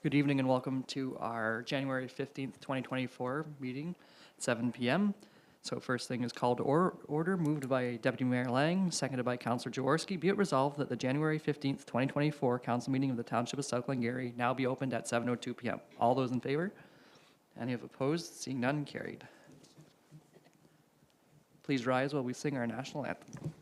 Good evening and welcome to our January 15th, 2024 meeting, 7 p.m. So first thing is called to order, moved by Deputy Mayor Lang, seconded by Councillor Jaworski. Be it resolved that the January 15th, 2024 council meeting of the Township of South Glengarry now be opened at 7:02 p.m. All those in favor? Any of opposed? Seeing none, carried. Please rise while we sing our national anthem.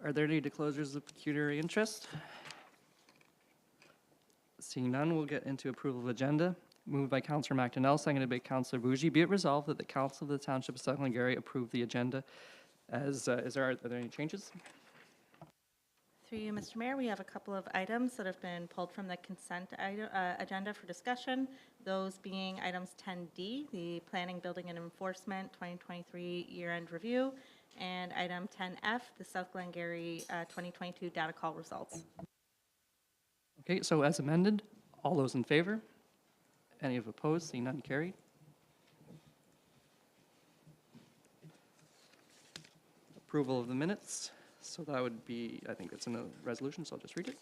Are there any disclosures of pecuniary interest? Seeing none, we'll get into approval of agenda. Moved by Councillor McDonnell, seconded by Councillor Bougie. Be it resolved that the Council of the Township of South Glengarry approve the agenda. Are there any changes? Through you, Mr. Mayor, we have a couple of items that have been pulled from the consent agenda for discussion, those being items 10D, the Planning, Building and Enforcement 2023 year-end review, and item 10F, the South Glengarry 2022 data call results. Okay, so as amended, all those in favor? Any of opposed? Seeing none, carried. Approval of the minutes. So that would be, I think it's in the resolution, so I'll just read it.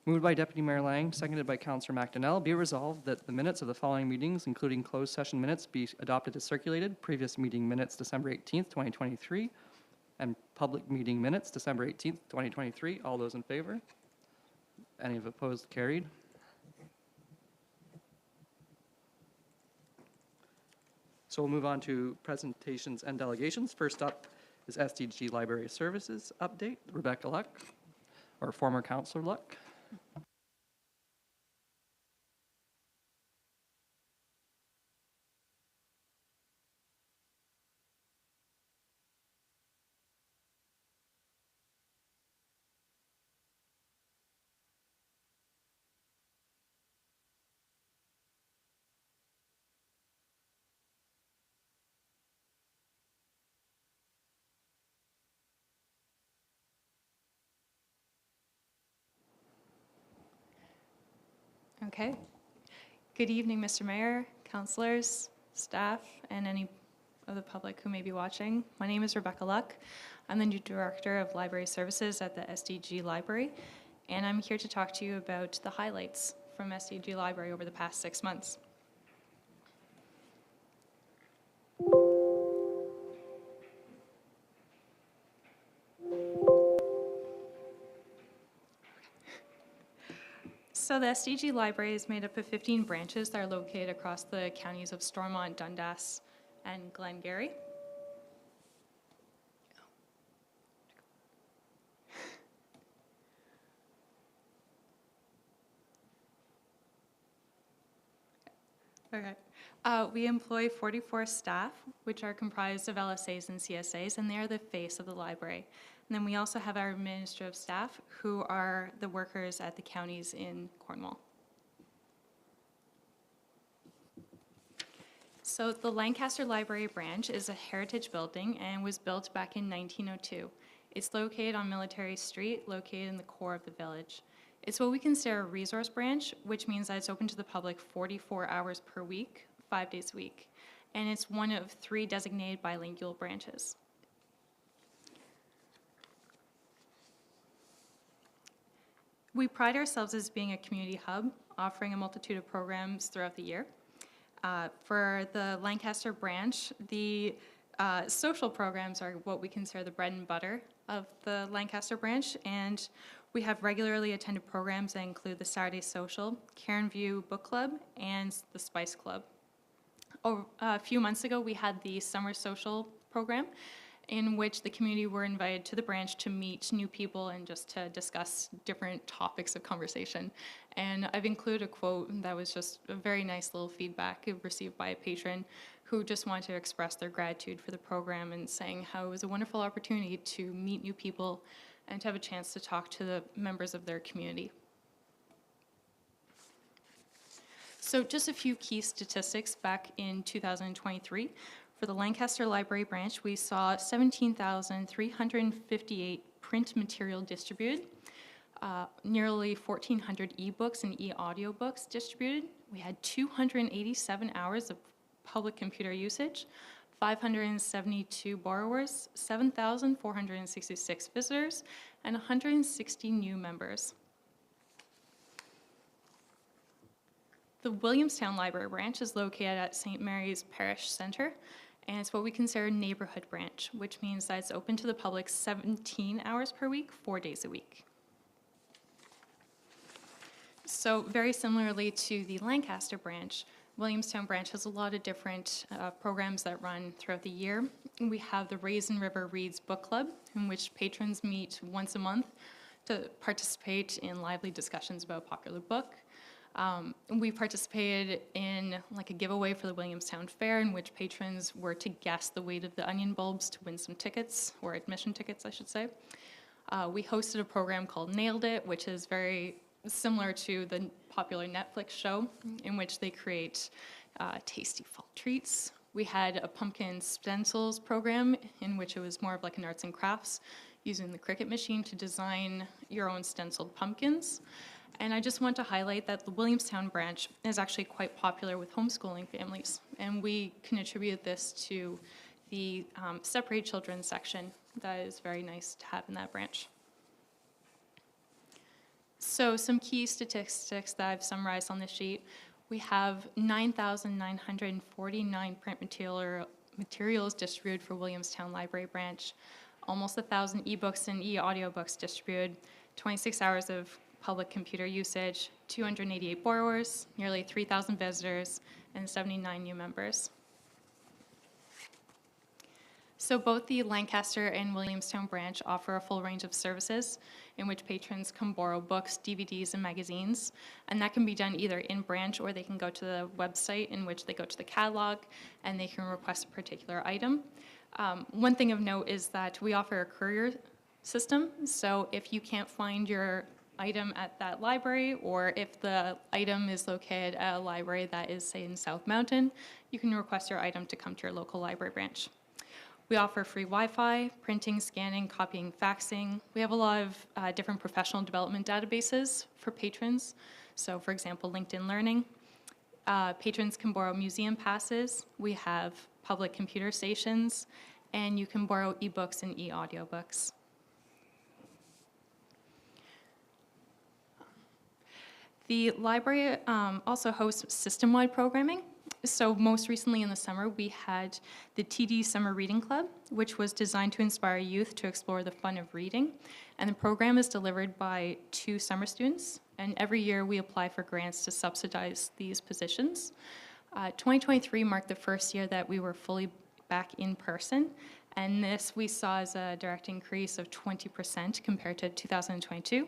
Moved by Deputy Mayor Lang, seconded by Councillor McDonnell. Be it resolved that the minutes of the following meetings, including closed session minutes, be adopted as circulated. Previous meeting minutes, December 18th, 2023, and public meeting minutes, December 18th, 2023. All those in favor? Any of opposed? Carried. So we'll move on to presentations and delegations. First up is SDG Library Services update. Rebecca Luck, or former Councillor Luck. Okay. Good evening, Mr. Mayor, councillors, staff, and any of the public who may be watching. My name is Rebecca Luck. I'm the new Director of Library Services at the SDG Library, and I'm here to talk to you about the highlights from SDG Library over the past 6 months. So the SDG Library is made up of 15 branches that are located across the counties of Stormont, Dundas, and Glengarry. Okay. We employ 44 staff, which are comprised of LSAs and CSAs, and they are the face of the library. And then we also have our administrative staff, who are the workers at the counties in Cornwall. So the Lancaster Library branch is a heritage building and was built back in 1902. It's located on Military Street, located in the core of the village. It's what we consider a resource branch, which means that it's open to the public 44 hours per week, 5 days a week. And it's one of 3 designated bilingual branches. We pride ourselves as being a community hub, offering a multitude of programs throughout the year. For the Lancaster branch, the social programs are what we consider the bread and butter of the Lancaster branch, and we have regularly attended programs that include the Saturday Social, Karen View Book Club, and the Spice Club. A few months ago, we had the Summer Social program, in which the community were invited to the branch to meet new people and just to discuss different topics of conversation. And I've included a quote that was just a very nice little feedback received by a patron who just wanted to express their gratitude for the program and saying how it was a wonderful opportunity to meet new people and to have a chance to talk to the members of their community. So just a few key statistics back in 2023. For the Lancaster Library branch, we saw 17,358 print material distributed, nearly 1,400 ebooks and e-audiobooks distributed. We had 287 hours of public computer usage, 572 borrowers, 7,466 visitors, and 160 new members. The Williamstown Library branch is located at St. Mary's Parish Center, and it's what we consider a neighborhood branch, which means that it's open to the public 17 hours per week, 4 days a week. So very similarly to the Lancaster branch, Williamstown branch has a lot of different programs that run throughout the year. We have the Raisin River Reads Book Club, in which patrons meet once a month to participate in lively discussions about a popular book. We participated in like a giveaway for the Williamstown Fair, in which patrons were to guess the weight of the onion bulbs to win some tickets, or admission tickets, I should say. We hosted a program called Nailed It, which is very similar to the popular Netflix show, in which they create tasty fall treats. We had a pumpkin stencils program, in which it was more of like an arts and crafts, using the Cricut machine to design your own stenciled pumpkins. And I just want to highlight that the Williamstown branch is actually quite popular with homeschooling families, and we can attribute this to the Separate Children section that is very nice to have in that branch. So some key statistics that I've summarized on this sheet. We have 9,949 print materials distributed for Williamstown Library branch, almost 1,000 ebooks and e-audiobooks distributed, 26 hours of public computer usage, 288 borrowers, nearly 3,000 visitors, and 79 new members. So both the Lancaster and Williamstown branch offer a full range of services in which patrons can borrow books, DVDs, and magazines, and that can be done either in branch or they can go to the website in which they go to the catalog and they can request a particular item. One thing of note is that we offer a courier system, so if you can't find your item at that library, or if the item is located at a library that is, say, in South Mountain, you can request your item to come to your local library branch. We offer free Wi-Fi, printing, scanning, copying, faxing. We have a lot of different professional development databases for patrons. So, for example, LinkedIn Learning. Patrons can borrow museum passes. We have public computer stations, and you can borrow ebooks and e-audiobooks. The library also hosts system-wide programming. So most recently in the summer, we had the TD Summer Reading Club, which was designed to inspire youth to explore the fun of reading. And the program is delivered by 2 summer students. And every year we apply for grants to subsidize these positions. 2023 marked the first year that we were fully back in person. And this we saw as a direct increase of 20% compared to 2022.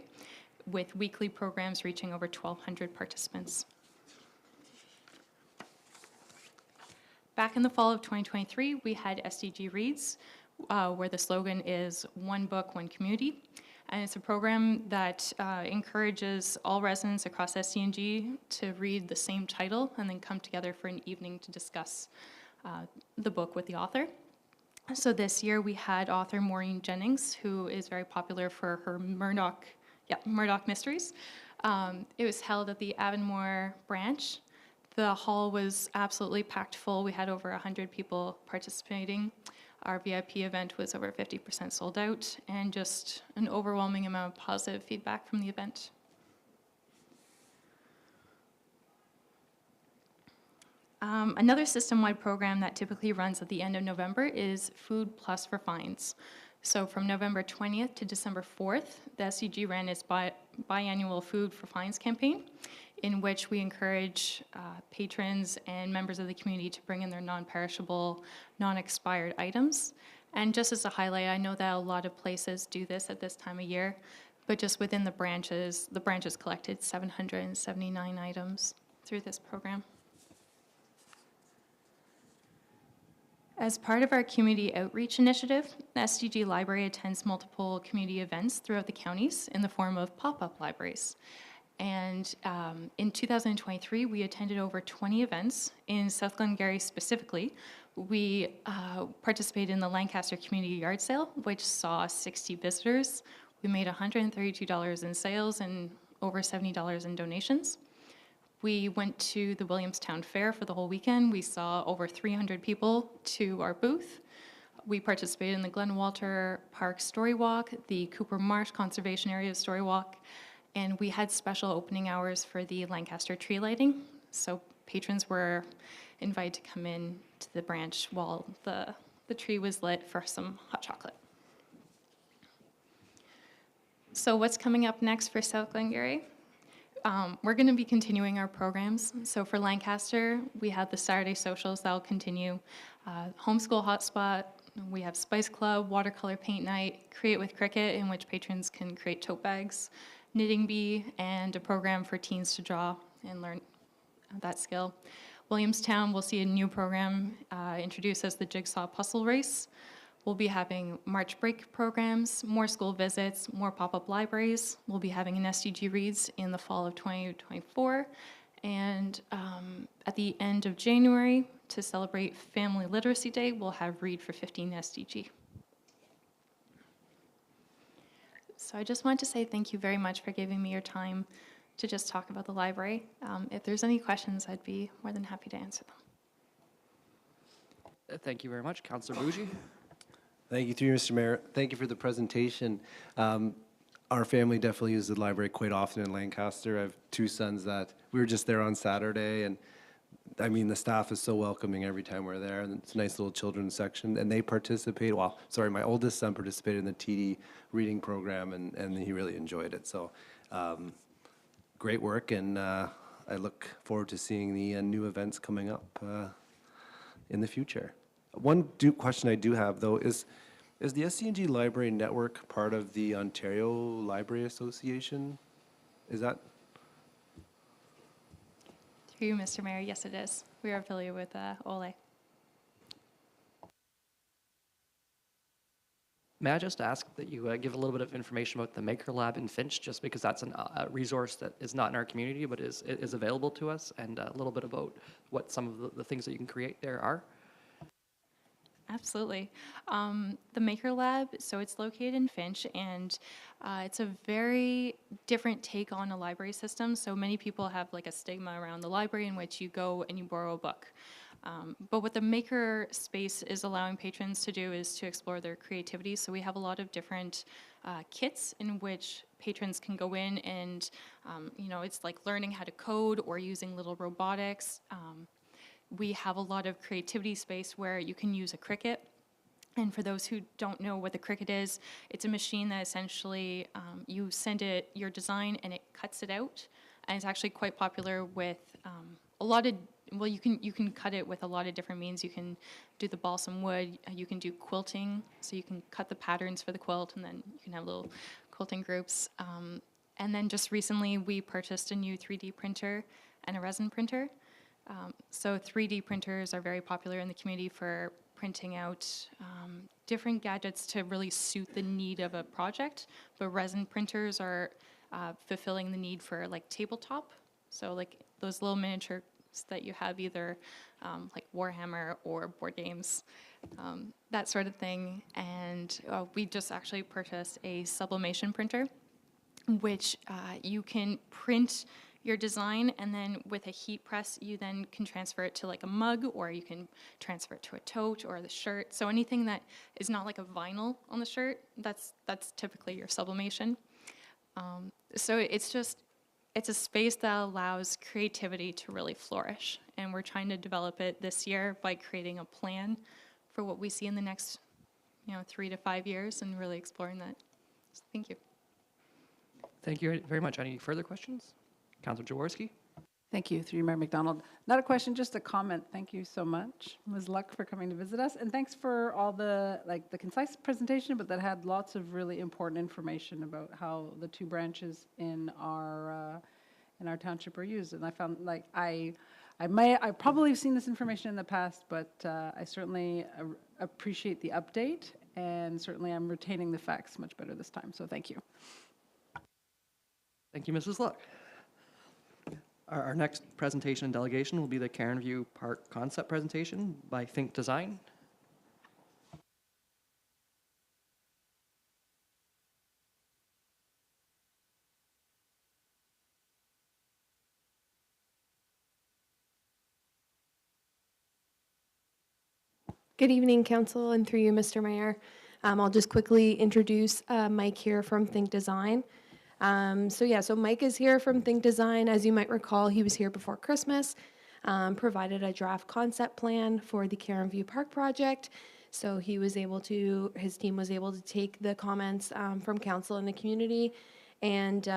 With weekly programs reaching over 1,200 participants. Back in the fall of 2023, we had SDG Reads, where the slogan is "One Book, One Community," and it's a program that encourages all residents across SDNG to read the same title and then come together for an evening to discuss the book with the author. So this year we had author Maureen Jennings, who is very popular for her Murdoch Mysteries. It was held at the Avonmore branch. The hall was absolutely packed full. We had over 100 people participating. Our VIP event was over 50% sold out, and just an overwhelming amount of positive feedback from the event. Another system-wide program that typically runs at the end of November is Food Plus for Fines. So from November 20th to December 4th, the SCG ran its biannual Food for Fines campaign, in which we encourage patrons and members of the community to bring in their non-perishable, non-expired items. And just as a highlight, I know that a lot of places do this at this time of year, but just within the branches collected 779 items through this program. As part of our community outreach initiative, the SDG Library attends multiple community events throughout the counties in the form of pop-up libraries. And in 2023, we attended over 20 events. In South Glengarry specifically, we participated in the Lancaster Community Yard Sale, which saw 60 visitors. We made $132 in sales and over $70 in donations. We went to the Williamstown Fair for the whole weekend. We saw over 300 people to our booth. We participated in the Glen Walter Park Story Walk, the Cooper Marsh Conservation Area Story Walk, and we had special opening hours for the Lancaster tree lighting. So patrons were invited to come in to the branch while the tree was lit for some hot chocolate. So what's coming up next for South Glengarry? We're going to be continuing our programs. So for Lancaster, we have the Saturday socials that will continue. Homeschool Hotspot, we have Spice Club, Watercolor Paint Night, Create with Cricut, in which patrons can create tote bags, Knitting Bee, and a program for teens to draw and learn that skill. Williamstown will see a new program introduced as the Jigsaw Puzzle Race. We'll be having March break programs, more school visits, more pop-up libraries. We'll be having an SDG Reads in the fall of 2024. And at the end of January, to celebrate Family Literacy Day, we'll have Read for 15 SDG. So I just want to say thank you very much for giving me your time to just talk about the library. If there's any questions, I'd be more than happy to answer them. Thank you very much. Councillor Bougie. Thank you, through you, Mr. Mayor. Thank you for the presentation. Our family definitely uses the library quite often in Lancaster. I have two sons that we were just there on Saturday, and I mean, the staff is so welcoming every time we're there, and it's a nice little children's section, and they participate, my oldest son participated in the TD reading program, and he really enjoyed it. So great work, and I look forward to seeing the new events coming up in the future. One question I do have, though, is the SCNG Library Network part of the Ontario Library Association? Is that? Through you, Mr. Mayor, yes, it is. We are affiliated with OLE. May I just ask that you give a little bit of information about the Maker Lab in Finch, just because that's a resource that is not in our community, but is available to us, and a little bit about what some of the things that you can create there are? Absolutely. The Maker Lab, so it's located in Finch, and it's a very different take on a library system. So many people have like a stigma around the library in which you go and you borrow a book. But what the Maker space is allowing patrons to do is to explore their creativity. So we have a lot of different kits in which patrons can go in and, it's like learning how to code or using little robotics. We have a lot of creativity space where you can use a Cricut. And for those who don't know what the Cricut is, it's a machine that essentially you send it your design and it cuts it out. And it's actually quite popular with a lot of, you can cut it with a lot of different means. You can do the balsam wood, you can do quilting, so you can cut the patterns for the quilt, and then you can have little quilting groups. And then just recently we purchased a new 3D printer and a resin printer. So 3D printers are very popular in the community for printing out different gadgets to really suit the need of a project, but resin printers are fulfilling the need for like tabletop. So like those little miniature so that you have either like Warhammer or board games, that sort of thing. And we just actually purchased a sublimation printer, which you can print your design, and then with a heat press, you then can transfer it to like a mug, or you can transfer it to a tote or the shirt. So anything that is not like a vinyl on the shirt, that's typically your sublimation. So it's a space that allows creativity to really flourish, and we're trying to develop it this year by creating a plan for what we see in the next, 3 to 5 years, and really exploring that. So thank you. Thank you very much. Any further questions? Councillor Jaworski? Thank you, through you, Mayor McDonald. Not a question, just a comment. Thank you so much, Ms. Luck, for coming to visit us. And thanks for all the concise presentation, but that had lots of really important information about how the two branches in our township are used. And I found, I probably have seen this information in the past, but I certainly appreciate the update, and certainly I'm retaining the facts much better this time. So thank you. Thank you, Mrs. Luck. Our next presentation and delegation will be the Karen View Park concept presentation by Think Design. Good evening, Council, and through you, Mr. Mayor. I'll just quickly introduce Mike here from Think Design. So Mike is here from Think Design. As you might recall, he was here before Christmas, provided a draft concept plan for the Karen View Park project. So his team was able to take the comments from council and the community and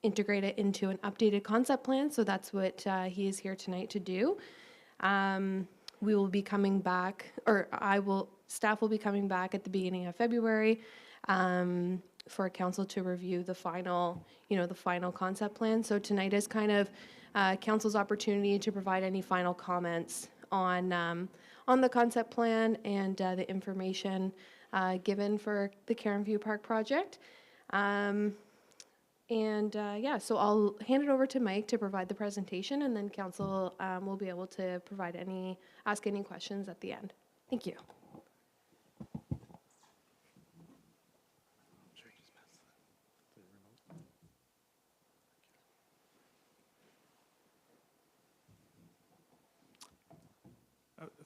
integrate it into an updated concept plan. So that's what he is here tonight to do. We will be coming back, staff will be coming back at the beginning of February for council to review the final concept plan. So tonight is kind of council's opportunity to provide any final comments on the concept plan and the information given for the Karen View Park project. So I'll hand it over to Mike to provide the presentation, and then council will be able to ask any questions at the end. Thank you.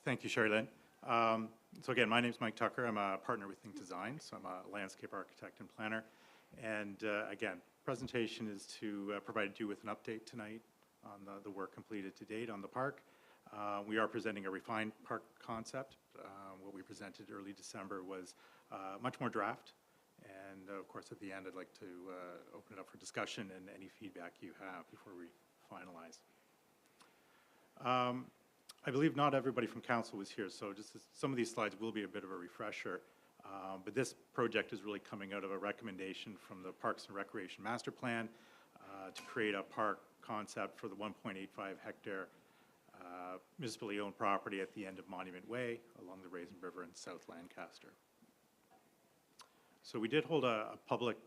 Thank you, Sherry Lynn. So again, my name is Mike Tucker. I'm a partner with Think Design, so I'm a landscape architect and planner. And again, presentation is to provide you with an update tonight on the work completed to date on the park. We are presenting a refined park concept. What we presented early December was much more draft. And of course, at the end, I'd like to open it up for discussion and any feedback you have before we finalize. I believe not everybody from council was here, so some of these slides will be a bit of a refresher. But this project is really coming out of a recommendation from the Parks and Recreation Master Plan to create a park concept for the 1.85 hectare municipally owned property at the end of Monument Way along the Raisin River in South Lancaster. So we did hold a public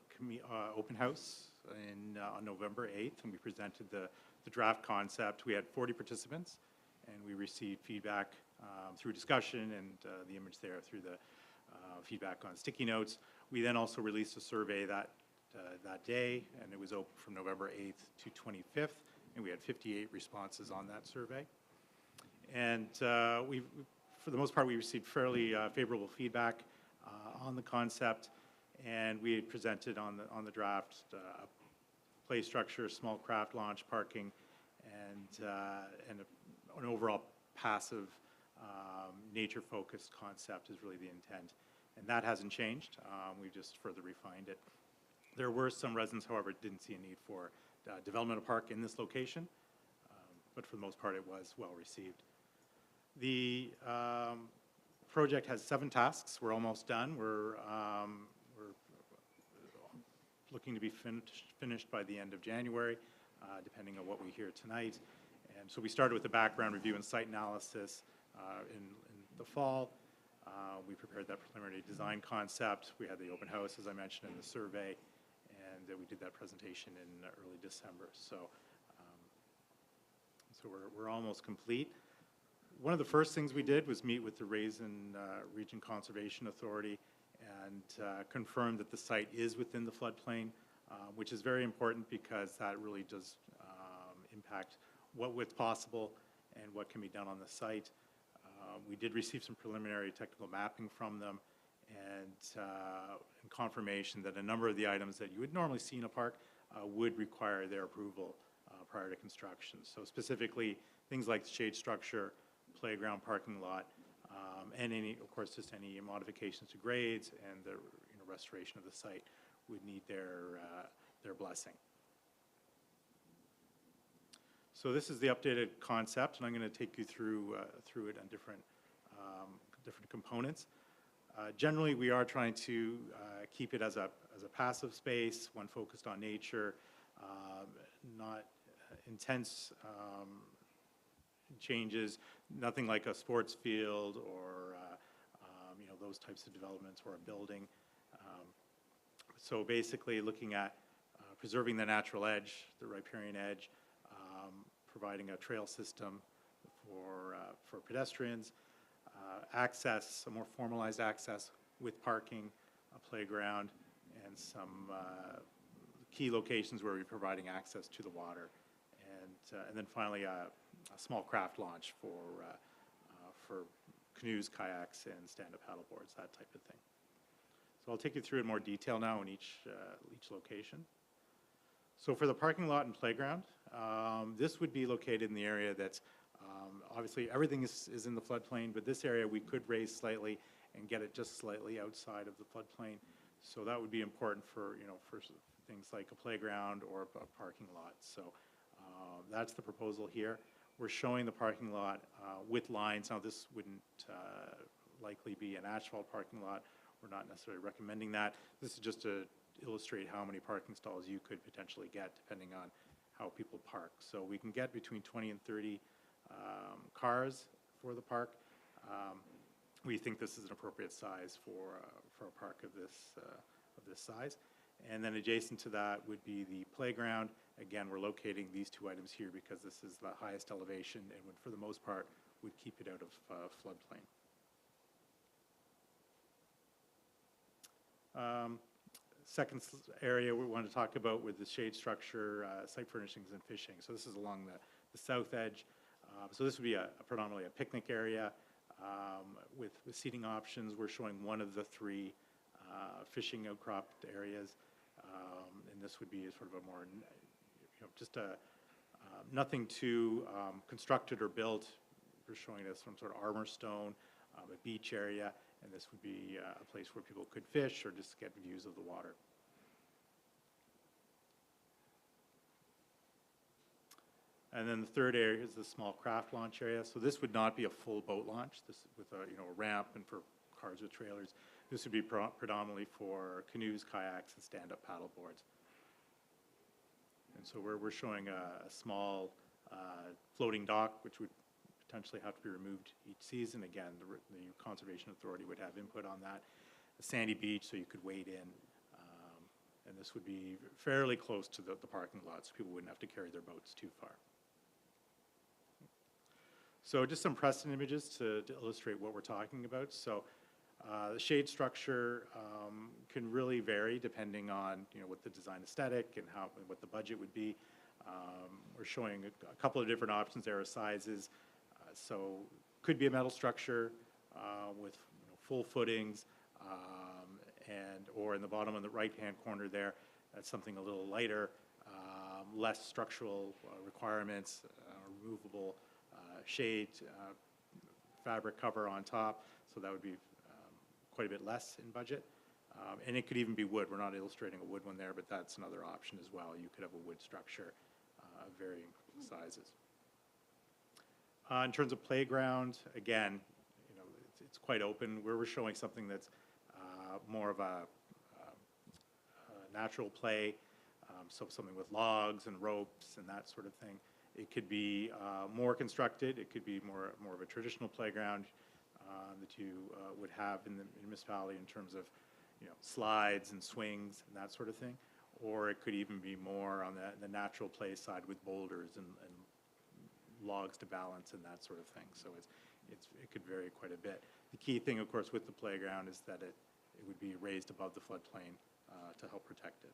open house on November 8th, and we presented the draft concept. We had 40 participants, and we received feedback through discussion and the image there through the feedback on sticky notes. We then also released a survey that day, and it was open from November 8th to 25th, and we had 58 responses on that survey. And for the most part, we received fairly favorable feedback on the concept, and we had presented on the draft play structure, small craft launch, parking, and an overall passive nature-focused concept is really the intent. And that hasn't changed. We've just further refined it. There were some residents, however, didn't see a need for development of park in this location, but for the most part, it was well received. The project has 7 tasks. We're almost done. We're looking to be finished by the end of January, depending on what we hear tonight. And so we started with the background review and site analysis in the fall. We prepared that preliminary design concept. We had the open house, as I mentioned, in the survey, and we did that presentation in early December. So So we're almost complete. One of the first things we did was meet with the Raisin Region Conservation Authority and confirm that the site is within the floodplain, which is very important because that really does impact what's possible and what can be done on the site. We did receive some preliminary technical mapping from them and confirmation that a number of the items that you would normally see in a park would require their approval prior to construction. So specifically, things like shade structure, playground, parking lot, and any, of course, just any modifications to grades and the restoration of the site would need their blessing. So this is the updated concept, and I'm going to take you through it on different components. Generally, we are trying to keep it as a passive space, one focused on nature, not intense changes, nothing like a sports field or those types of developments or a building. So basically looking at preserving the natural edge, the riparian edge, providing a trail system for pedestrians, access, a more formalized access with parking, a playground, and some key locations where we're providing access to the water. And then finally, a small craft launch for canoes, kayaks, and stand-up paddleboards, that type of thing. So I'll take you through in more detail now in each location. So for the parking lot and playground, this would be located in the area that's, obviously everything is in the floodplain, but this area we could raise slightly and get it just slightly outside of the floodplain. So that would be important for, for things like a playground or a parking lot. So that's the proposal here. We're showing the parking lot with lines. Now this wouldn't likely be an asphalt parking lot. We're not necessarily recommending that. This is just to illustrate how many parking stalls you could potentially get depending on how people park. So we can get between 20 and 30 cars for the park. We think this is an appropriate size for a park of this size. And then adjacent to that would be the playground. Again, we're locating these two items here because this is the highest elevation and would, for the most part, would keep it out of floodplain. Second area we want to talk about with the shade structure, site furnishings and fishing. So this is along the south edge. So this would be predominantly a picnic area with seating options. We're showing one of the three fishing outcropped areas. And this would be sort of a more, just nothing too constructed or built. We're showing us some sort of armor stone, a beach area, and this would be a place where people could fish or just get views of the water. And then the third area is the small craft launch area. So this would not be a full boat launch. This with a a ramp and for cars with trailers. This would be predominantly for canoes, kayaks, and stand-up paddleboards. And so we're showing a small floating dock, which would potentially have to be removed each season. Again, the Conservation Authority would have input on that. A sandy beach, so you could wade in. And this would be fairly close to the parking lot, so people wouldn't have to carry their boats too far. So just some precedent images to illustrate what we're talking about. So the shade structure can really vary depending on what the design aesthetic and what the budget would be. We're showing a couple of different options there of sizes. So could be a metal structure with full footings, or in the bottom on the right-hand corner there, that's something a little lighter, less structural requirements, removable shade, fabric cover on top. So that would be quite a bit less in budget. And it could even be wood. We're not illustrating a wood one there, but that's another option as well. You could have a wood structure of varying sizes. In terms of playground, again, it's quite open. We're showing something that's more of a natural play, so something with logs and ropes and that sort of thing. It could be more constructed. It could be more of a traditional playground that you would have in the municipality in terms of slides and swings and that sort of thing. Or it could even be more on the natural play side with boulders and logs to balance and that sort of thing. So it could vary quite a bit. The key thing, of course, with the playground is that it would be raised above the floodplain to help protect it.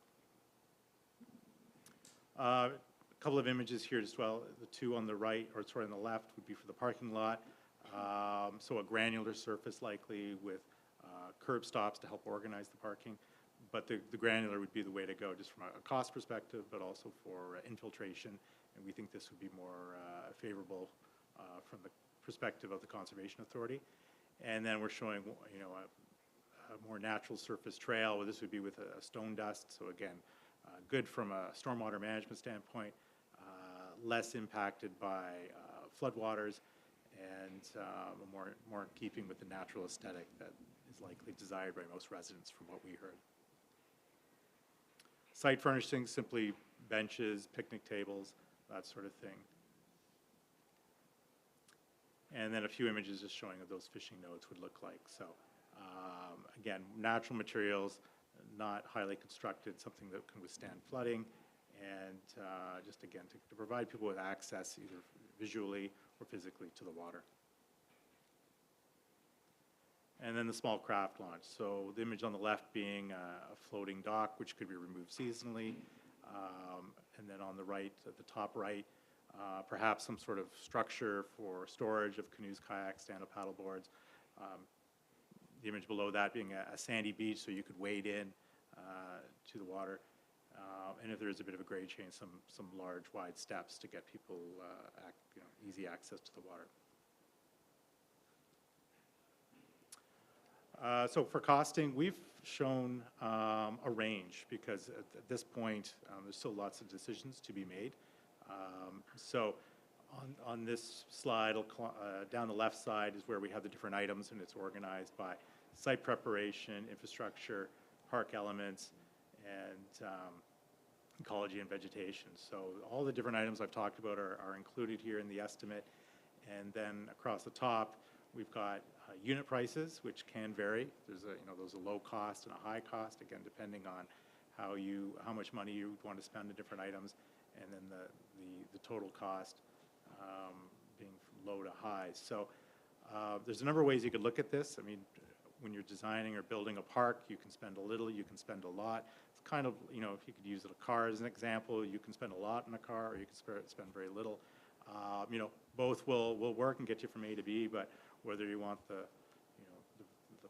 A couple of images here as well. The two on the right, or sorry, on the left, would be for the parking lot. So a granular surface likely with curb stops to help organize the parking. But the granular would be the way to go, just from a cost perspective, but also for infiltration. And we think this would be more favorable from the perspective of the Conservation Authority. And then we're showing, you know, a more natural surface trail, where this would be with a stone dust. So again, good from a stormwater management standpoint, less impacted by floodwaters, and more in keeping with the natural aesthetic that is likely desired by most residents from what we heard. Site furnishings, simply benches, picnic tables, that sort of thing. And then a few images just showing what those fishing nodes would look like. So again, natural materials, not highly constructed, something that can withstand flooding, and just again, to provide people with access either visually or physically to the water. And then the small craft launch. So the image on the left being a floating dock, which could be removed seasonally. And then on the right, at the top right, perhaps some sort of structure for storage of canoes, kayaks, stand-up paddle boards. The image below that being a sandy beach, so you could wade in to the water. And if there is a bit of a grade change, some large, wide steps to get people easy access to the water. So for costing, we've shown a range, because at this point, there's still lots of decisions to be made. So on this slide, down the left side is where we have the different items, and it's organized by site preparation, infrastructure, park elements, and ecology and vegetation. So all the different items I've talked about are included here in the estimate. And then across the top, we've got unit prices, which can vary. There's a low cost and a high cost, again, depending on how much money you want to spend on different items, and then the total cost being from low to high. So there's a number of ways you could look at this. I mean, when you're designing or building a park, you can spend a little, you can spend a lot. It's kind of, if you could use a car as an example, you can spend a lot in a car, or you can spend very little. Both will work and get you from A to B, but whether you want the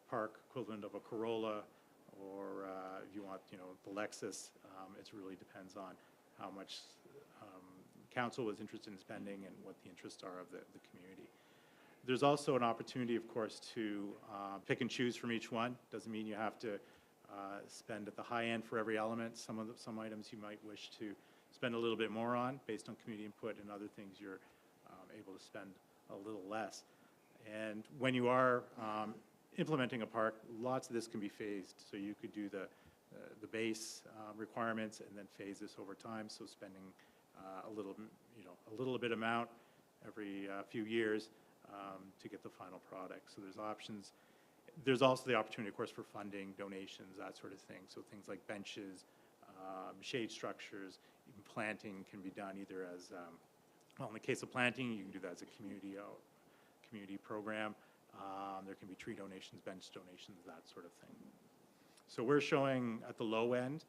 park equivalent of a Corolla, or if you want, the Lexus, it really depends on how much council is interested in spending and what the interests are of the community. There's also an opportunity, of course, to pick and choose from each one. Doesn't mean you have to spend at the high end for every element. Some items you might wish to spend a little bit more on based on community input, and other things you're able to spend a little less. And when you are implementing a park, lots of this can be phased. So you could do the base requirements and then phase this over time. So spending a little bit amount every few years to get the final product. So there's options. There's also the opportunity, of course, for funding, donations, that sort of thing. So things like benches, shade structures, even planting can be done either as, well, in the case of planting, you can do that as a community program. There can be tree donations, bench donations, that sort of thing. So we're showing at the low end,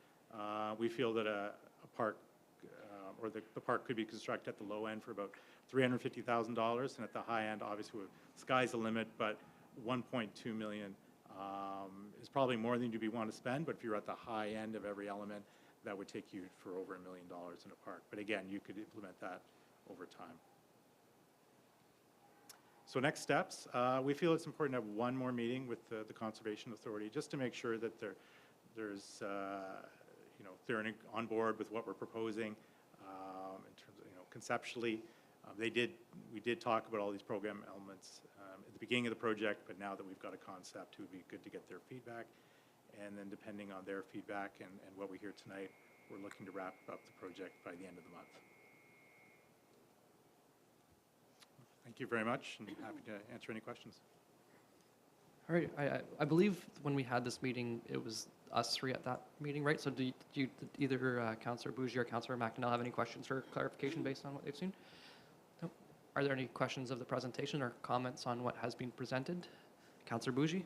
we feel that a park, or the park could be constructed at the low end for about $350,000, and at the high end, obviously, sky's the limit, but 1.2 million is probably more than you'd want to spend, but if you're at the high end of every element, that would take you for over $1 million in a park. But again, you could implement that over time. So next steps, we feel it's important to have one more meeting with the Conservation Authority, just to make sure that there's they're on board with what we're proposing in terms of, conceptually. We did talk about all these program elements at the beginning of the project, but now that we've got a concept, it would be good to get their feedback. And then depending on their feedback and what we hear tonight, we're looking to wrap up the project by the end of the month. Thank you very much, and happy to answer any questions. All right, I believe when we had this meeting, it was us three at that meeting, right? So do either Councillor Bougie or Councillor McDonnell have any questions or clarification based on what they've seen? Nope. Are there any questions of the presentation or comments on what has been presented? Councillor Bougie?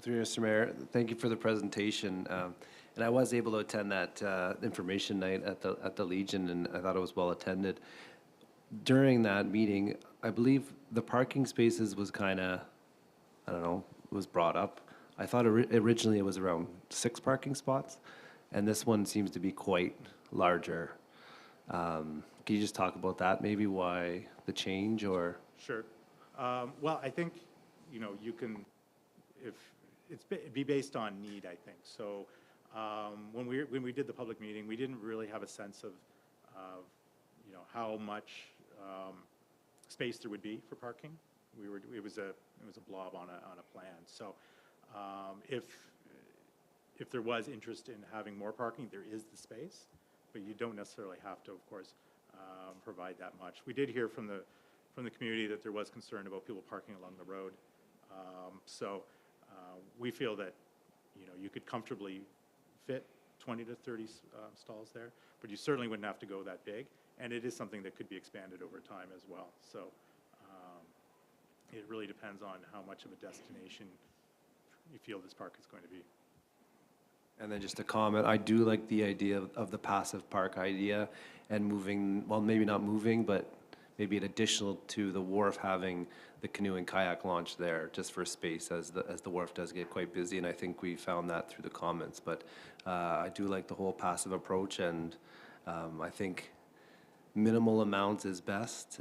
Through you, Mr. Mayor, thank you for the presentation. And I was able to attend that information night at the Legion, and I thought it was well attended. During that meeting, I believe the parking spaces was kind of, I don't know, was brought up. I thought originally it was around 6 parking spots, and this one seems to be quite larger. Can you just talk about that, maybe why the change, or? Sure. Well, I think, you know, you can, if, it'd be based on need, I think. So when we did the public meeting, we didn't really have a sense of you know, how much space there would be for parking. It was a blob on a plan. So if there was interest in having more parking, there is the space, but you don't necessarily have to, of course, provide that much. We did hear from the community that there was concern about people parking along the road. So we feel that, you know, you could comfortably fit 20 to 30 stalls there, but you certainly wouldn't have to go that big. And it is something that could be expanded over time as well. So it really depends on how much of a destination you feel this park is going to be. And then just a comment, I do like the idea of the passive park idea and moving, well, maybe not moving, but maybe an additional to the wharf, having the canoe and kayak launch there just for space as the wharf does get quite busy. And I think we found that through the comments. But I do like the whole passive approach, and I think minimal amounts is best.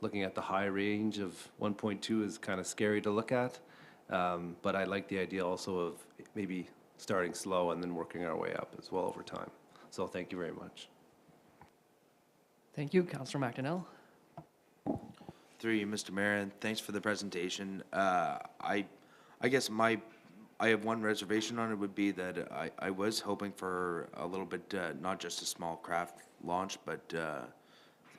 Looking at the high range of 1.2 is kind of scary to look at. But I like the idea also of maybe starting slow and then working our way up as well over time. So thank you very much. Thank you. Councillor McDonnell? Through you, Mr. Mayor, and thanks for the presentation. I guess I have one reservation on it, would be that I was hoping for a little bit, not just a small craft launch, but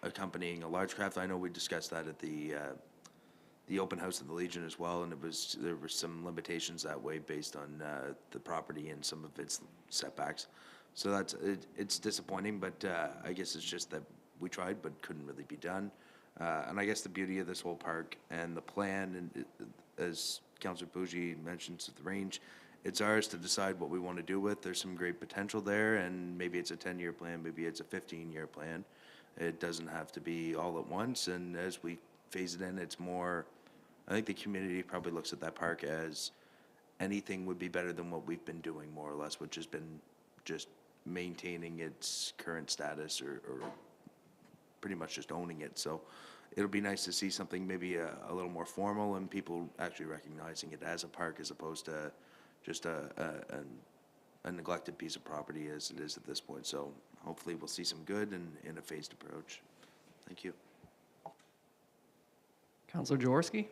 accompanying a large craft. I know we discussed that at the open house of the Legion as well, and there were some limitations that way based on the property and some of its setbacks. So it's disappointing, but I guess it's just that we tried but couldn't really be done. And I guess the beauty of this whole park and the plan, and as Councillor Bougie mentions, the range, it's ours to decide what we want to do with. There's some great potential there, and maybe it's a 10-year plan, maybe it's a 15-year plan. It doesn't have to be all at once, and as we phase it in, it's more, I think the community probably looks at that park as anything would be better than what we've been doing, more or less, which has been just maintaining its current status or pretty much just owning it. So it'll be nice to see something maybe a little more formal and people actually recognizing it as a park as opposed to just a neglected piece of property as it is at this point. So hopefully we'll see some good in a phased approach. Thank you. Councillor Jaworski?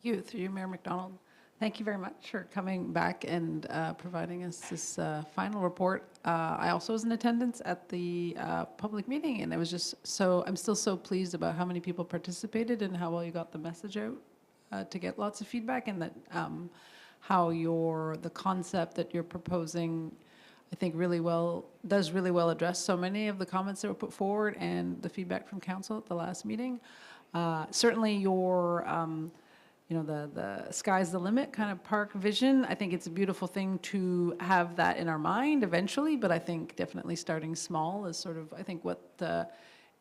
You, through you, Mayor McDonald. Thank you very much for coming back and providing us this final report. I also was in attendance at the public meeting, and it was just I'm still so pleased about how many people participated and how well you got the message out to get lots of feedback, and that how the concept that you're proposing, I think does really well address so many of the comments that were put forward and the feedback from council at the last meeting. Certainly your the sky's the limit kind of park vision. I think it's a beautiful thing to have that in our mind eventually, but I think definitely starting small is sort of, I think, what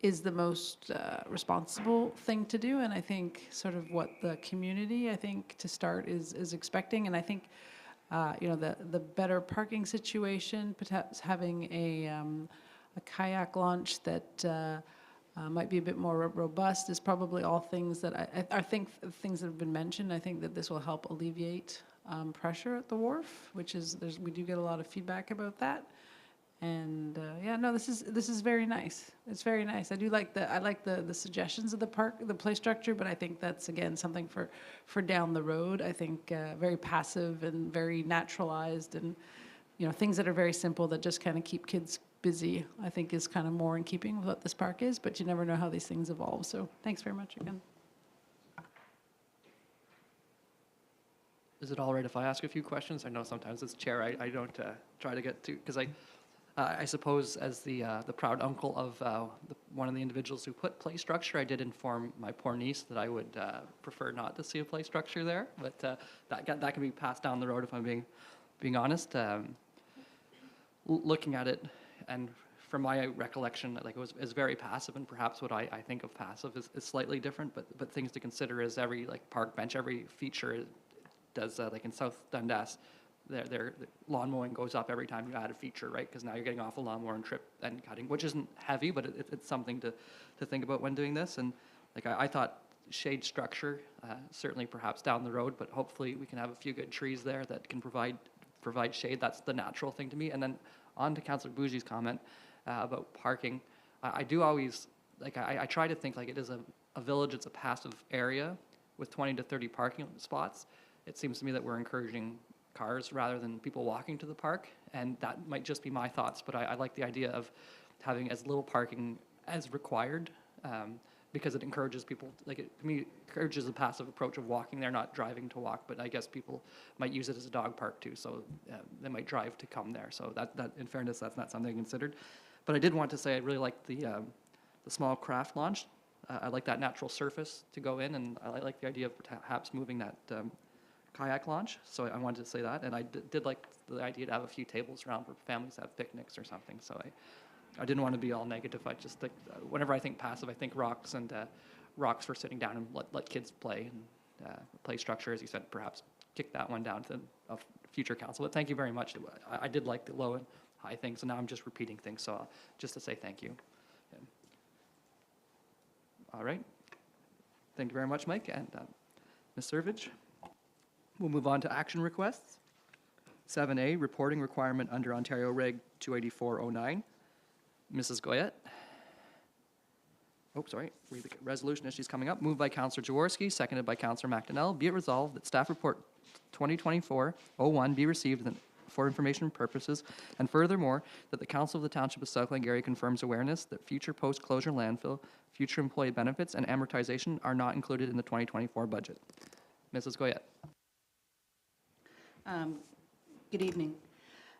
is the most responsible thing to do. And I think sort of what the community, I think, to start is expecting. And I think, the better parking situation, perhaps having a kayak launch that might be a bit more robust is probably all things that I think things that have been mentioned. I think that this will help alleviate pressure at the wharf, which is, we do get a lot of feedback about that. And this is very nice. It's very nice. I like the suggestions of the park, the play structure, but I think that's, again, something for down the road. I think very passive and very naturalized, and things that are very simple that just kind of keep kids busy, I think, is kind of more in keeping with what this park is, but you never know how these things evolve. So thanks very much again. Is it all right if I ask a few questions? I know sometimes as chair, I don't try to get to, because I suppose as the proud uncle of one of the individuals who put play structure. I did inform my poor niece that I would prefer not to see a play structure there, but that can be passed down the road if I'm being honest. Looking at it, and from my recollection, like it was very passive, and perhaps what I think of passive is slightly different. But things to consider is every like park bench, every feature does like in South Dundas. Their lawn mowing goes up every time you add a feature, right? Because now you're getting off a lawnmower and trip and cutting, which isn't heavy, but it's something to think about when doing this. And like I thought shade structure, certainly perhaps down the road, but hopefully we can have a few good trees there that can provide shade. That's the natural thing to me. And then on to Councillor Bougie's comment about parking. I do always, like I try to think like it is a village, it's a passive area with 20 to 30 parking spots. It seems to me that we're encouraging cars rather than people walking to the park, and that might just be my thoughts, but I like the idea of having as little parking as required, because it encourages people, like it, to me, encourages a passive approach of walking there, not driving to walk, but I guess people might use it as a dog park too, so they might drive to come there, so that in fairness, that's not something considered. But I did want to say I really like the small craft launch. I like that natural surface to go in, and I like the idea of perhaps moving that kayak launch, so I wanted to say that, and I did like the idea to have a few tables around for families to have picnics or something, so I didn't want to be all negative. I just think, whenever I think passive, I think rocks and rocks for sitting down and let kids play, and play structure, as you said, perhaps kick that one down to a future council, but thank you very much. I did like the low and high things, and now I'm just repeating things, so just to say thank you. Okay. All right. Thank you very much, Mike, and Ms. Servage. We'll move on to action requests. 7A, reporting requirement under Ontario Reg 28409. Mrs. Goyette. Oh, sorry, read the resolution as she's coming up. Moved by Councillor Jaworski, seconded by Councillor McDonnell. Be it resolved that staff report 2024-01 be received for information purposes, and furthermore, that the Council of the Township of South Glengarry confirms awareness that future post-closure landfill, future employee benefits, and amortization are not included in the 2024 budget. Mrs. Goyette. Good evening.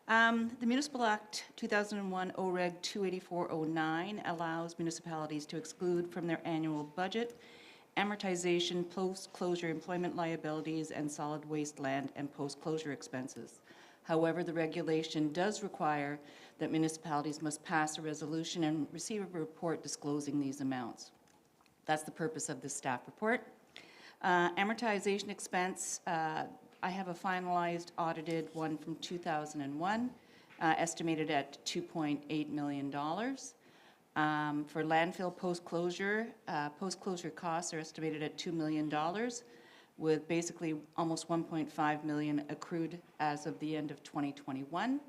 The Municipal Act 2001 OREG 28409 allows municipalities to exclude from their annual budget amortization, post-closure employment liabilities, and solid waste land and post-closure expenses. However, the regulation does require that municipalities must pass a resolution and receive a report disclosing these amounts. That's the purpose of this staff report. Amortization expense, I have a finalized audited one from 2001, estimated at $2.8 million. For landfill post-closure costs are estimated at $2 million, with basically almost $1.5 million accrued as of the end of 2021.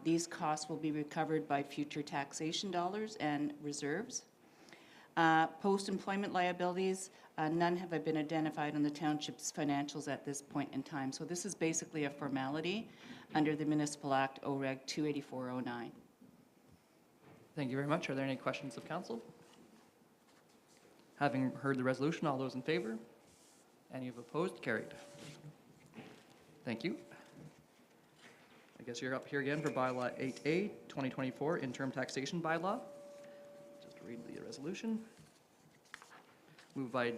These costs will be recovered by future taxation dollars and reserves. Post-employment liabilities, none have been identified on the township's financials at this point in time. So this is basically a formality under the Municipal Act OREG 28409. Thank you very much. Are there any questions of council? Having heard the resolution, all those in favor? Any of opposed? Carried. Thank you. I guess you're up here again for bylaw 8A, 2024 interim taxation bylaw. Just read the resolution. Moved by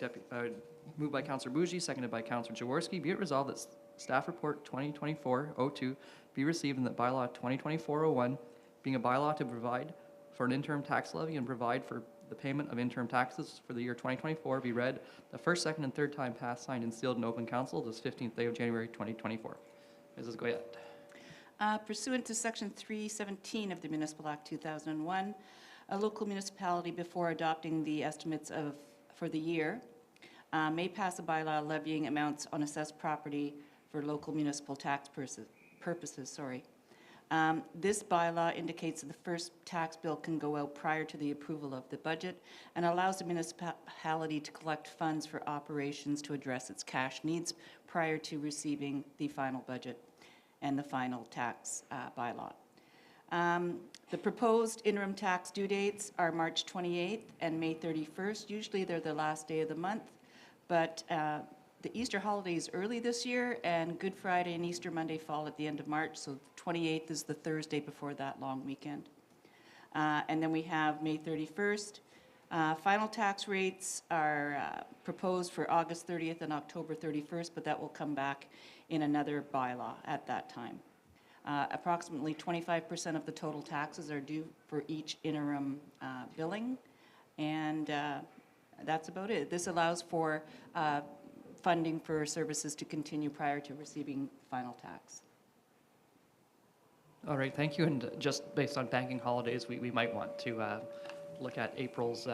Councillor Bougie, seconded by Councillor Jaworski. Be it resolved that staff report 2024-02 be received, and that bylaw 2024-01, being a bylaw to provide for an interim tax levy and provide for the payment of interim taxes for the year 2024, be read the first, second, and third time passed, signed, and sealed in open council this 15th day of January 2024. Mrs. Goyette. Pursuant to Section 317 of the Municipal Act 2001, a local municipality, before adopting the estimates for the year, may pass a bylaw levying amounts on assessed property for local municipal tax purposes. This bylaw indicates that the first tax bill can go out prior to the approval of the budget and allows the municipality to collect funds for operations to address its cash needs prior to receiving the final budget and the final tax bylaw. The proposed interim tax due dates are March 28th and May 31st. Usually they're the last day of the month, but the Easter holiday is early this year, and Good Friday and Easter Monday fall at the end of March, so 28th is the Thursday before that long weekend. And then we have May 31st. Final tax rates are proposed for August 30th and October 31st, but that will come back in another bylaw at that time. Approximately 25% of the total taxes are due for each interim billing, and that's about it. This allows for funding for services to continue prior to receiving final tax. All right, thank you. And just based on banking holidays, we might want to look at April's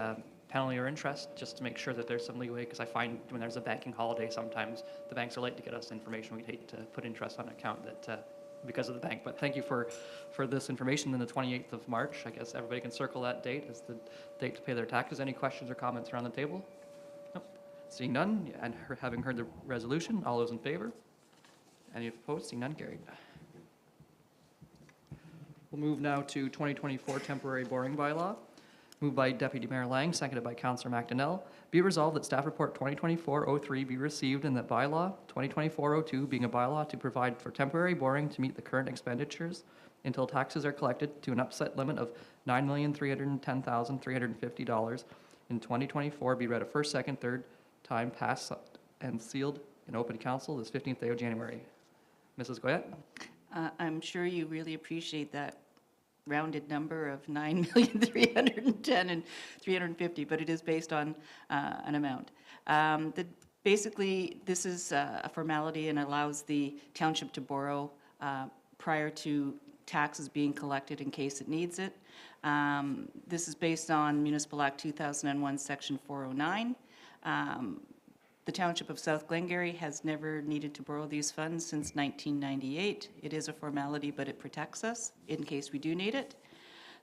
penalty or interest, just to make sure that there's some leeway, because I find when there's a banking holiday, sometimes the banks are late to get us information. We'd hate to put interest on an account that, because of the bank. But thank you for this information. Then the 28th of March, I guess everybody can circle that date as the date to pay their taxes. Any questions or comments around the table? Nope. Seeing none, and having heard the resolution, all those in favor? Any opposed? Seeing none, carried. We'll move now to 2024 temporary boring bylaw. Moved by Deputy Mayor Lang, seconded by Councillor McDonnell. Be it resolved that Staff Report 2024-03 be received and that bylaw 2024-02 being a bylaw to provide for temporary boring to meet the current expenditures until taxes are collected to an upset limit of $9,310,350 in 2024 be read a first, second, third time, passed and sealed in open council this 15th day of January. Mrs. Goyette? I'm sure you really appreciate that rounded number of 9,310,000 and 350, but it is based on an amount. Basically, this is a formality and allows the township to borrow prior to taxes being collected in case it needs it. This is based on Municipal Act 2001, Section 409. The Township of South Glengarry has never needed to borrow these funds since 1998. It is a formality, but it protects us in case we do need it.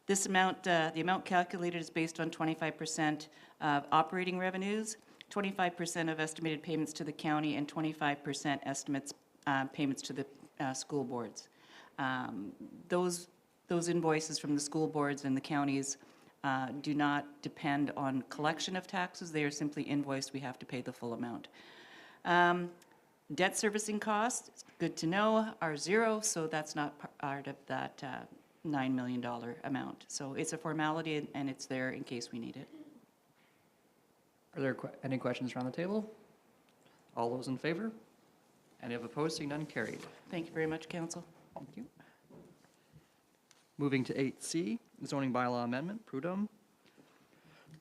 This amount, the amount calculated is based on 25% of operating revenues, 25% of estimated payments to the county, and 25% estimates payments to the school boards. Those invoices from the school boards and the counties do not depend on collection of taxes. They are simply invoiced. We have to pay the full amount. Debt servicing costs, it's good to know, are zero, so that's not part of that $9 million amount. So it's a formality, and it's there in case we need it. Are there any questions around the table? All those in favor? Any opposed? Seeing none, carried. Thank you very much, Council. Thank you. Moving to 8C, zoning bylaw amendment, Prudhomme.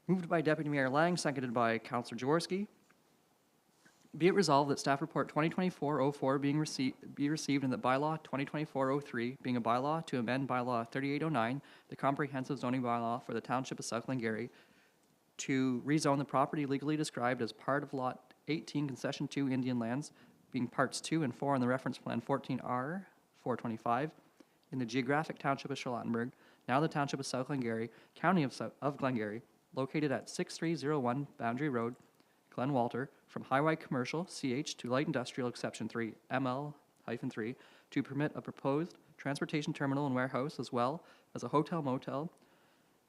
Moved by Deputy Mayor Lang, seconded by Councillor Jaworski. Be it resolved that Staff Report 2024-04 be received and that bylaw 2024-03 being a bylaw to amend bylaw 3809, the comprehensive zoning bylaw for the Township of South Glengarry, to rezone the property legally described as part of Lot 18, Concession 2 Indian Lands, being Parts 2 and 4 on the Reference Plan 14R 425, in the geographic Township of Charlottenburg, now the Township of South Glengarry, County of Glengarry, located at 6301 Boundary Road, Glen Walter, from Highway Commercial, CH, to Light Industrial Exception 3, ML-3, to permit a proposed transportation terminal and warehouse as well as a hotel motel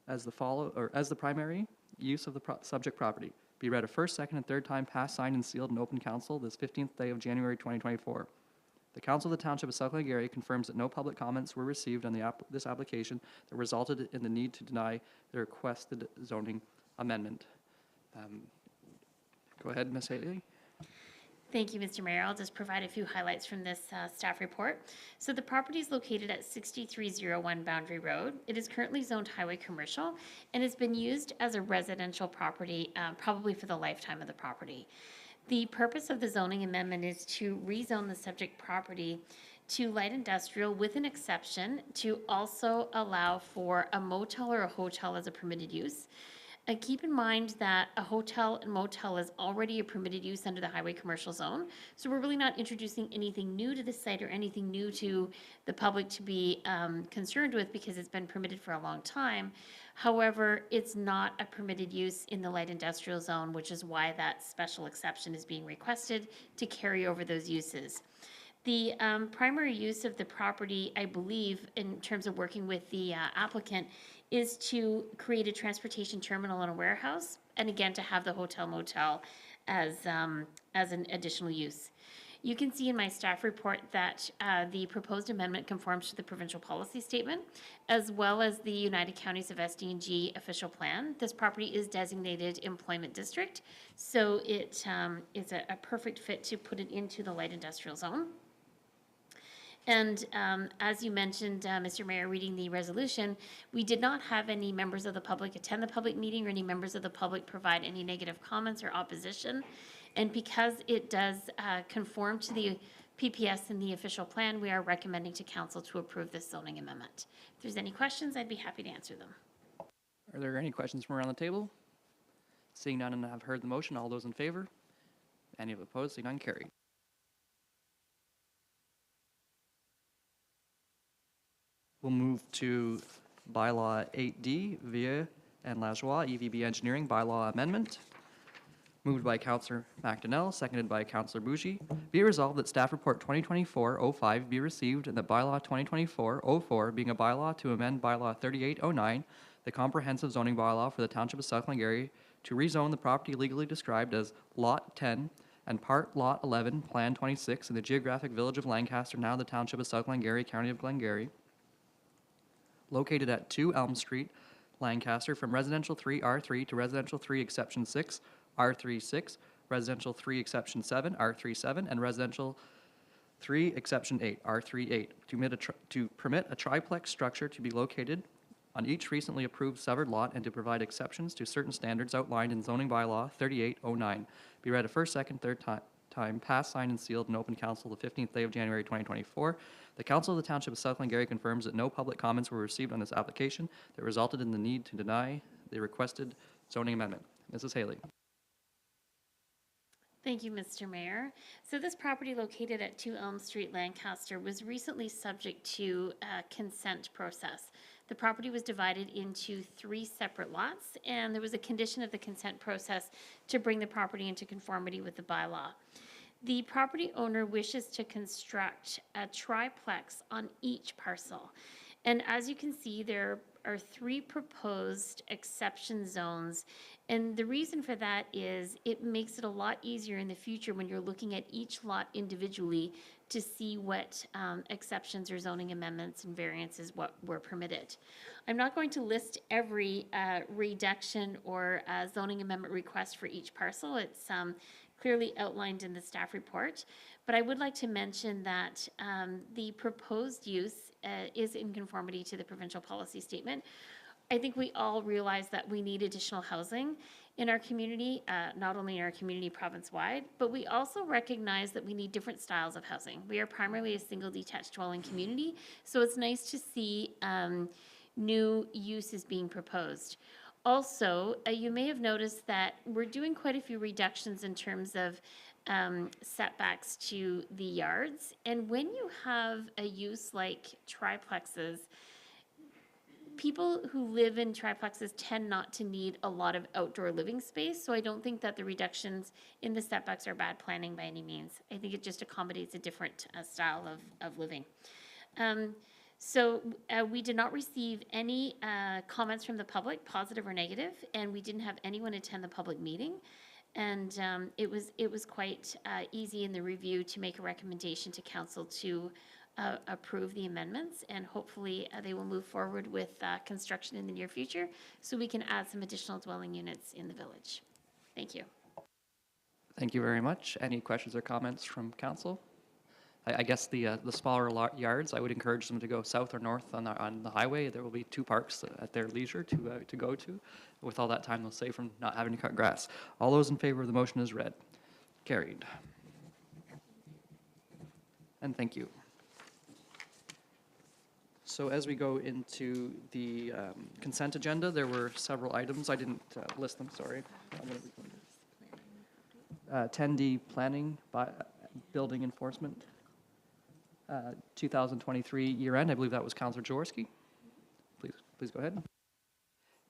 as the primary use of the subject property. Be read a first, second, and third time, passed, signed, and sealed in open council this 15th day of January 2024. The Council of the Township of South Glengarry confirms that no public comments were received on this application that resulted in the need to deny the requested zoning amendment. Go ahead, Ms. Haley. Thank you, Mr. Mayor. I'll just provide a few highlights from this staff report. So the property is located at 6301 Boundary Road. It is currently zoned highway commercial and has been used as a residential property probably for the lifetime of the property. The purpose of the zoning amendment is to rezone the subject property to light industrial with an exception to also allow for a motel or a hotel as a permitted use. Keep in mind that a hotel and motel is already a permitted use under the highway commercial zone. So we're really not introducing anything new to the site or anything new to the public to be concerned with because it's been permitted for a long time. However, it's not a permitted use in the light industrial zone, which is why that special exception is being requested to carry over those uses. The primary use of the property, I believe, in terms of working with the applicant, is to create a transportation terminal and a warehouse, and again, to have the hotel motel as an additional use. You can see in my staff report that the proposed amendment conforms to the provincial policy statement, as well as the United Counties of SD&G official plan. This property is designated employment district, so it is a perfect fit to put it into the light industrial zone. And as you mentioned, Mr. Mayor, reading the resolution, we did not have any members of the public attend the public meeting or any members of the public provide any negative comments or opposition. And because it does conform to the PPS and the official plan, we are recommending to council to approve this zoning amendment. If there's any questions, I'd be happy to answer them. Are there any questions from around the table? Seeing none and have heard the motion, all those in favor? Any opposed? Seeing none, carried. We'll move to bylaw 8D, Vieux and Lajoie, EVB Engineering Bylaw Amendment. Moved by Councillor McDonnell, seconded by Councillor Bougie. Be it resolved that staff report 2024-05 be received and that bylaw 2024-04 being a bylaw to amend bylaw 3809, the comprehensive zoning bylaw for the Township of South Glengarry, to rezone the property legally described as Lot 10 and Part Lot 11, Plan 26 in the geographic village of Lancaster, now the Township of South Glengarry, County of Glengarry, located at 2 Elm Street, Lancaster, from Residential 3 R3 to Residential 3 Exception 6, R3 6, Residential 3 Exception 7, R3 7, and Residential 3 Exception 8, R3 8, to permit a triplex structure to be located on each recently approved severed lot and to provide exceptions to certain standards outlined in zoning bylaw 3809. Be read a first, second, third time, passed, signed, and sealed in open council the 15th day of January 2024. The Council of the Township of South Glengarry confirms that no public comments were received on this application that resulted in the need to deny the requested zoning amendment. Mrs. Haley. Thank you, Mr. Mayor. So this property located at 2 Elm Street, Lancaster, was recently subject to a consent process. The property was divided into 3 separate lots, and there was a condition of the consent process to bring the property into conformity with the bylaw. The property owner wishes to construct a triplex on each parcel. And as you can see, there are 3 proposed exception zones. And the reason for that is it makes it a lot easier in the future when you're looking at each lot individually to see what exceptions or zoning amendments and variances what were permitted. I'm not going to list every reduction or zoning amendment request for each parcel. It's clearly outlined in the staff report. But I would like to mention that the proposed use is in conformity to the provincial policy statement. I think we all realize that we need additional housing in our community, not only in our community province-wide, but we also recognize that we need different styles of housing. We are primarily a single detached dwelling community, so it's nice to see new uses being proposed. Also, you may have noticed that we're doing quite a few reductions in terms of setbacks to the yards. And when you have a use like triplexes, people who live in triplexes tend not to need a lot of outdoor living space. So I don't think that the reductions in the setbacks are bad planning by any means. I think it just accommodates a different style of living. So we did not receive any comments from the public, positive or negative, and we didn't have anyone attend the public meeting. And it was quite easy in the review to make a recommendation to council to approve the amendments, and hopefully they will move forward with construction in the near future so we can add some additional dwelling units in the village. Thank you. Thank you very much. Any questions or comments from council? I guess the smaller yards, I would encourage them to go south or north on the highway. There will be 2 parks at their leisure to go to, with all that time they'll save from not having to cut grass. All those in favor of the motion is read. Carried. And thank you. So as we go into the consent agenda, there were several items. I didn't list them, sorry. 10D, planning, building enforcement. 2023 year end, I believe that was Councillor Jaworski. Please go ahead.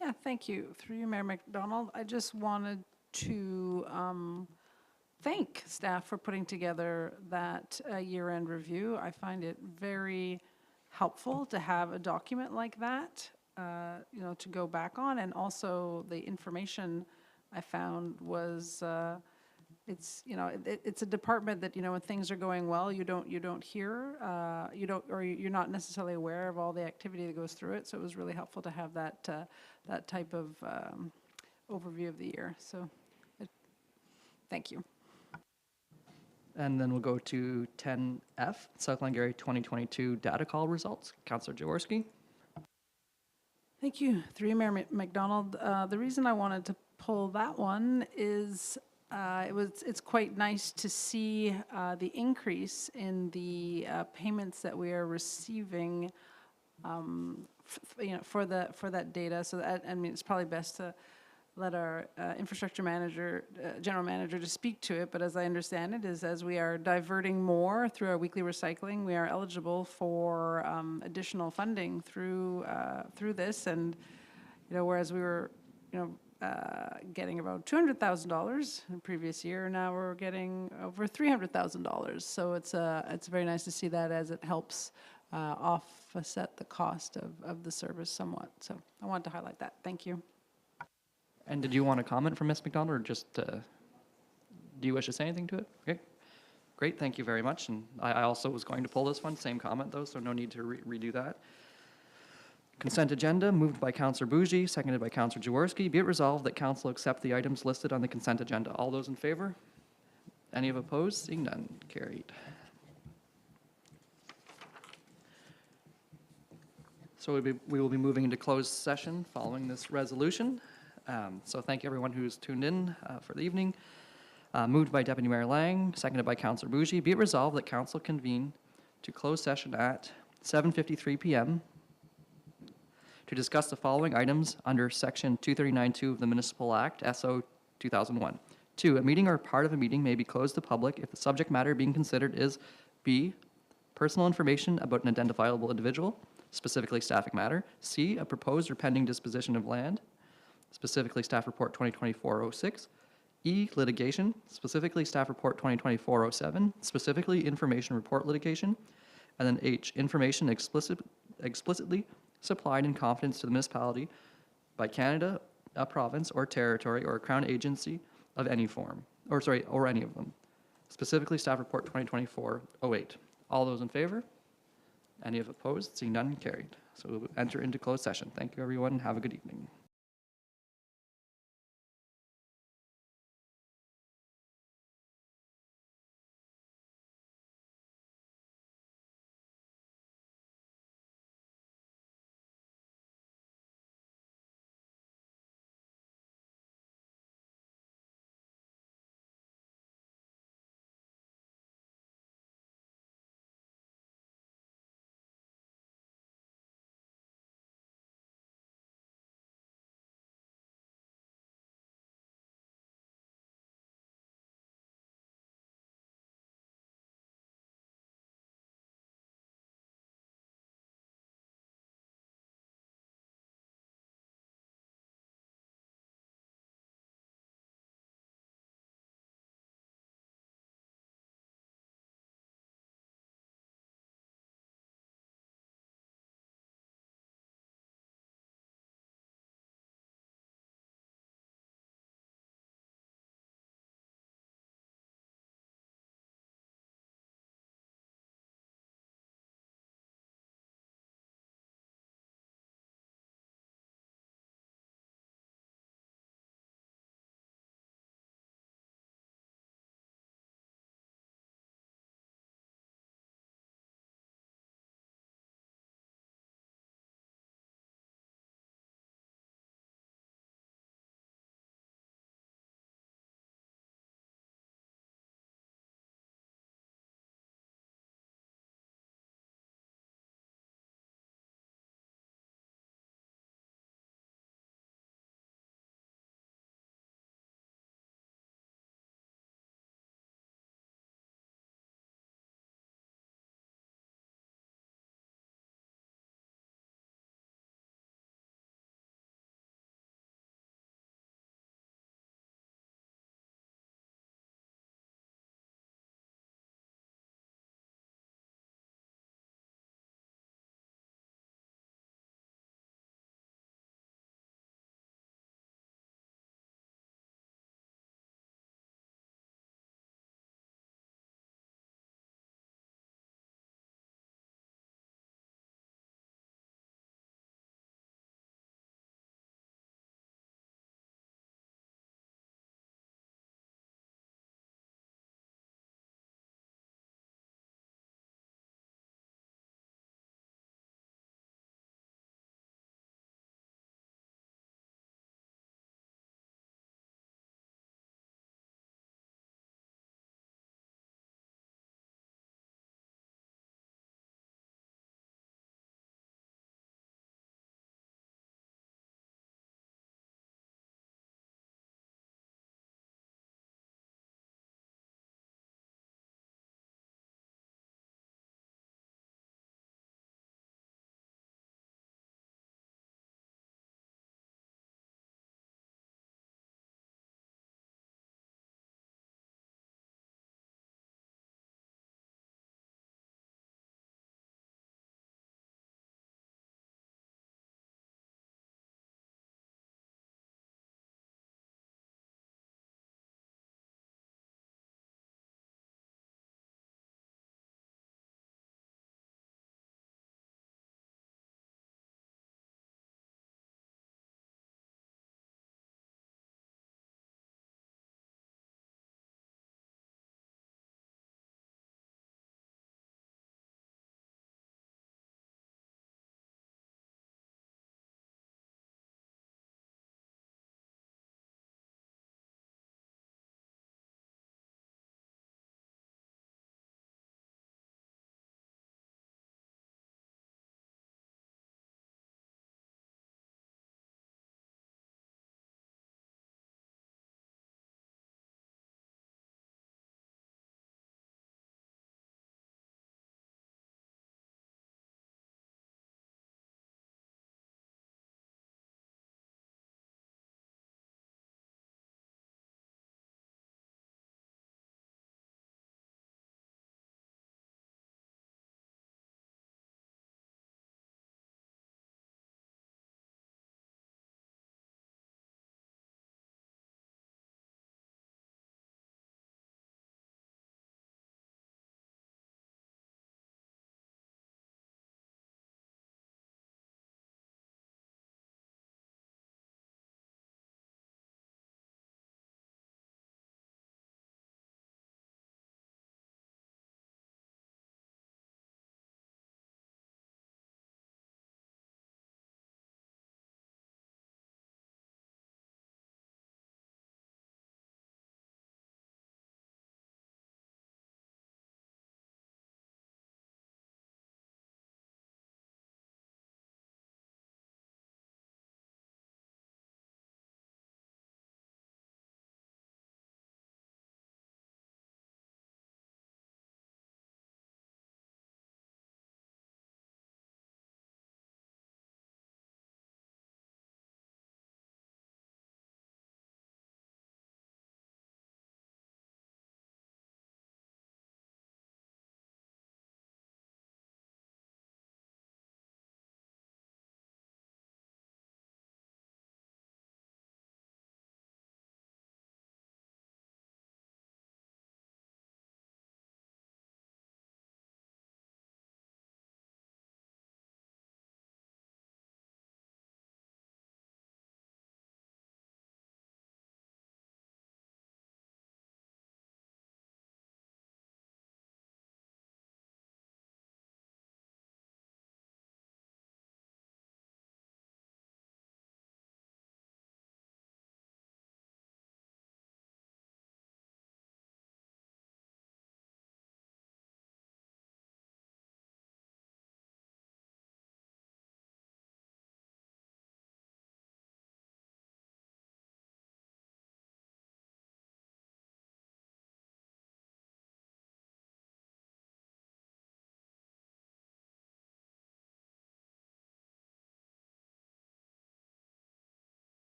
Yeah, thank you. Through you, Mayor McDonald, I just wanted to thank staff for putting together that year-end review. I find it very helpful to have a document like that, to go back on, and also the information I found was it's, it's a department that, when things are going well, you don't hear, you're not necessarily aware of all the activity that goes through it. So it was really helpful to have that type of overview of the year. So, thank you. And then we'll go to 10F, South Glengarry 2022 data call results. Councillor Jaworski. Thank you. Through you, Mayor McDonald. The reason I wanted to pull that one is it's quite nice to see the increase in the payments that we are receiving, for that data. So that, it's probably best to let our infrastructure manager, general manager, to speak to it. But as I understand it, is as we are diverting more through our weekly recycling, we are eligible for additional funding through this. And whereas we were getting about $200,000 in the previous year, now we're getting over $300,000. So it's very nice to see that, as it helps offset the cost of the service somewhat. So I wanted to highlight that. Thank you. And did you want to comment from Ms. McDonald, or just, do you wish to say anything to it? Okay, great, thank you very much. And I also was going to pull this one, same comment though, so no need to redo that. Consent agenda, moved by Councillor Bougee, seconded by Councillor Jaworski. Be it resolved that council accept the items listed on the consent agenda. All those in favor? Any of opposed? Seeing none, carried. So we will be moving into closed session following this resolution. So thank you everyone who's tuned in for the evening. Moved by Deputy Mayor Lang, seconded by Councillor Bougee. Be it resolved that council convene to close session at 7:53 p.m. to discuss the following items under Section 239(2) of the Municipal Act, SO 2001. 2, a meeting or part of a meeting may be closed to public if the subject matter being considered is B, personal information about an identifiable individual, specifically staffing matter; C, a proposed or pending disposition of land, specifically Staff Report 2024-06; E, litigation, specifically Staff Report 2024-07, specifically information report litigation; and then H, information explicitly supplied in confidence to the municipality by Canada, a province or territory, or a crown agency of any form, or any of them, specifically Staff Report 2024-08. All those in favor? Any of opposed? Seeing none, carried. So we'll enter into closed session. Thank you, everyone, and have a good evening.